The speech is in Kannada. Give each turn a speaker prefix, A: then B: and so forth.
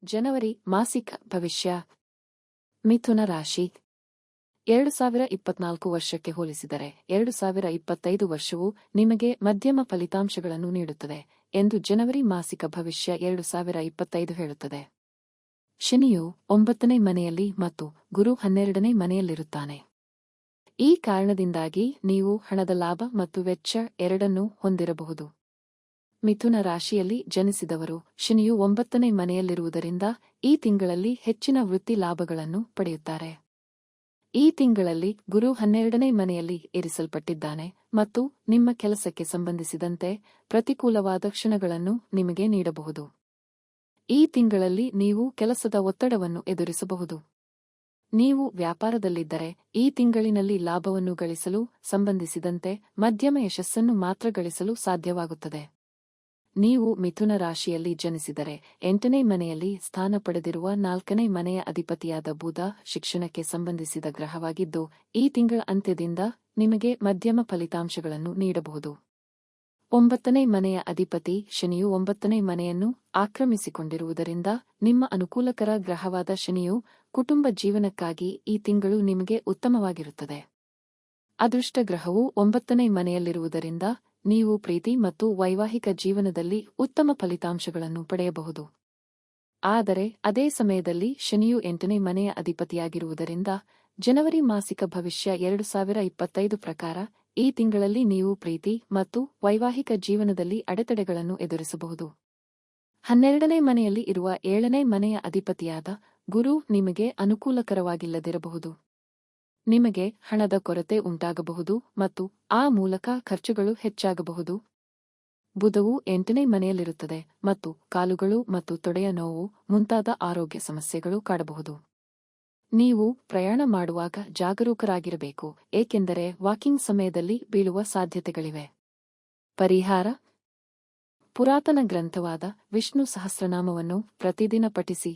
A: ಜನವರಿ ಮಾಸಿಕ ಭವಿಷ್ಯ. ಮಿಥುನ ರಾಶಿ. 2024 ವರ್ಷಕ್ಕೆ ಹೋಲಿಸಿದರೆ 2025 ವರ್ಷವು ನಿಮಗೆ ಮಧ್ಯಮ ಫಲಿತಾಂಶಗಳನ್ನು ನೀಡುತ್ತದೆ ಎಂದು ಜನವರಿ ಮಾಸಿಕ ಭವಿಷ್ಯ 2025 ಹೇಳುತ್ತದೆ. ಶನಿಯು 9ನೇ ಮನೆಯಲ್ಲಿ ಮತ್ತು ಗುರು 12ನೇ ಮನೆಯಲ್ಲಿರುತ್ತಾನೆ. ಈ ಕಾರಣದಿಂದಾಗಿ ನೀವು ಹಣದ ಲಾಭ ಮತ್ತು ವೆಚ್ಚ ಎರಡನ್ನೂ ಹೊಂದಿರಬಹುದು. ಮಿಥುನ ರಾಶಿಯಲ್ಲಿ ಜನಿಸಿದವರು ಶನಿಯು 9ನೇ ಮನೆಯಲ್ಲಿರುವುದರಿಂದ ಈ ತಿಂಗಳಲ್ಲಿ ಹೆಚ್ಚಿನ ವೃತ್ತಿ ಲಾಭಗಳನ್ನು ಪಡೆಯುತ್ತಾರೆ. ಈ ತಿಂಗಳಲ್ಲಿ ಗುರು 12ನೇ ಮನೆಯಲ್ಲಿ ಇರಿಸಲ್ಪಟ್ಟಿದ್ದಾನೆ ಮತ್ತು ನಿಮ್ಮ ಕೆಲಸಕ್ಕೆ ಸಂಬಂಧಿಸಿದಂತೆ ಪ್ರತಿಕೂಲವಾದ ಕ್ಷಣಗಳನ್ನು ನಿಮಗೆ ನೀಡಬಹುದು. ಈ ತಿಂಗಳಲ್ಲಿ ನೀವು ಕೆಲಸದ ಒತ್ತಡವನ್ನು ಎದುರಿಸಬಹುದು. ನೀವು ವ್ಯಾಪಾರದಲ್ಲಿದ್ದರೆ ಈ ತಿಂಗಳಿನಲ್ಲಿ ಲಾಭವನ್ನು ಗಳಿಸಲು ಸಂಬಂಧಿಸಿದಂತೆ ಮಧ್ಯಮ ಯಶಸ್ಸನ್ನು ಮಾತ್ರ ಗಳಿಸಲು ಸಾಧ್ಯವಾಗುತ್ತದೆ. ನೀವು ಮಿಥುನ ರಾಶಿಯಲ್ಲಿ ಜನಿಸಿದರೆ 8ನೇ ಮನೆಯಲ್ಲಿ ಸ್ಥಾನ ಪಡೆದಿರುವ 4ನೇ ಮನೆಯ ಅಧಿಪತಿಯಾದ ಬುಧ ಶಿಕ್ಷಣಕ್ಕೆ ಸಂಬಂಧಿಸಿದ ಗ್ರಹವಾಗಿದ್ದು ಈ ತಿಂಗಳ ಅಂತ್ಯದಿಂದ ನಿಮಗೆ ಮಧ್ಯಮ ಫಲಿತಾಂಶಗಳನ್ನು ನೀಡಬಹುದು. 9ನೇ ಮನೆಯ ಅಧಿಪತಿ ಶನಿಯು 9ನೇ ಮನೆಯನ್ನು ಆಕ್ರಮಿಸಿಕೊಂಡಿರುವುದರಿಂದ ನಿಮ್ಮ ಅನುಕೂಲಕರ ಗ್ರಹವಾದ ಶನಿಯು ಕುಟುಂಬ ಜೀವನಕ್ಕಾಗಿ ಈ ತಿಂಗಳು ನಿಮಗೆ ಉತ್ತಮವಾಗಿರುತ್ತದೆ. ಅದೃಷ್ಟ ಗ್ರಹವು 9ನೇ ಮನೆಯಲ್ಲಿರುವುದರಿಂದ ನೀವು ಪ್ರೀತಿ ಮತ್ತು ವೈವಾಹಿಕ ಜೀವನದಲ್ಲಿ ಉತ್ತಮ ಫಲಿತಾಂಶಗಳನ್ನು ಪಡೆಯಬಹುದು. ಆದರೆ ಅದೇ ಸಮಯದಲ್ಲಿ ಶನಿಯು 8ನೇ ಮನೆಯ ಅಧಿಪತಿಯಾಗಿರುವುದರಿಂದ ಜನವರಿ ಮಾಸಿಕ ಭವಿಷ್ಯ 2025 ಪ್ರಕಾರ ಈ ತಿಂಗಳಲ್ಲಿ ನೀವು ಪ್ರೀತಿ ಮತ್ತು ವೈವಾಹಿಕ ಜೀವನದಲ್ಲಿ ಅಡೆತಡೆಗಳನ್ನು ಎದುರಿಸಬಹುದು. 12ನೇ ಮನೆಯಲ್ಲಿ ಇರುವ 7ನೇ ಮನೆಯ ಅಧಿಪತಿಯಾದ ಗುರು ನಿಮಗೆ ಅನುಕೂಲಕರವಾಗಿಲ್ಲದಿರಬಹುದು. ನಿಮಗೆ ಹಣದ ಕೊರತೆ ಉಂಟಾಗಬಹುದು ಮತ್ತು ಆ ಮೂಲಕ ಖರ್ಚುಗಳು ಹೆಚ್ಚಾಗಬಹುದು. ಬುಧವು 8ನೇ ಮನೆಯಲ್ಲಿರುತ್ತದೆ ಮತ್ತು ಕಾಲುಗಳು ಮತ್ತು ತೊಡೆಯ ನೋವು ಮುಂತಾದ ಆರೋಗ್ಯ ಸಮಸ್ಯೆಗಳು ಕಾಡಬಹುದು. ನೀವು ಪ್ರಯಾಣ ಮಾಡುವಾಗ ಜಾಗರೂಕರಾಗಿರಬೇಕು, ಏಕೆಂದರೆ ವಾಕಿಂಗ್ ಸಮಯದಲ್ಲಿ ಬೀಳುವ ಸಾಧ್ಯತೆಗಳಿವೆ. ಪರಿಹಾರ: ಪುರಾತನ ಗ್ರಂಥವಾದ ವಿಷ್ಣು ಸಹಸ್ರನಾಮವನ್ನು ಪ್ರತಿದಿನ ಪಠಿಸಿ.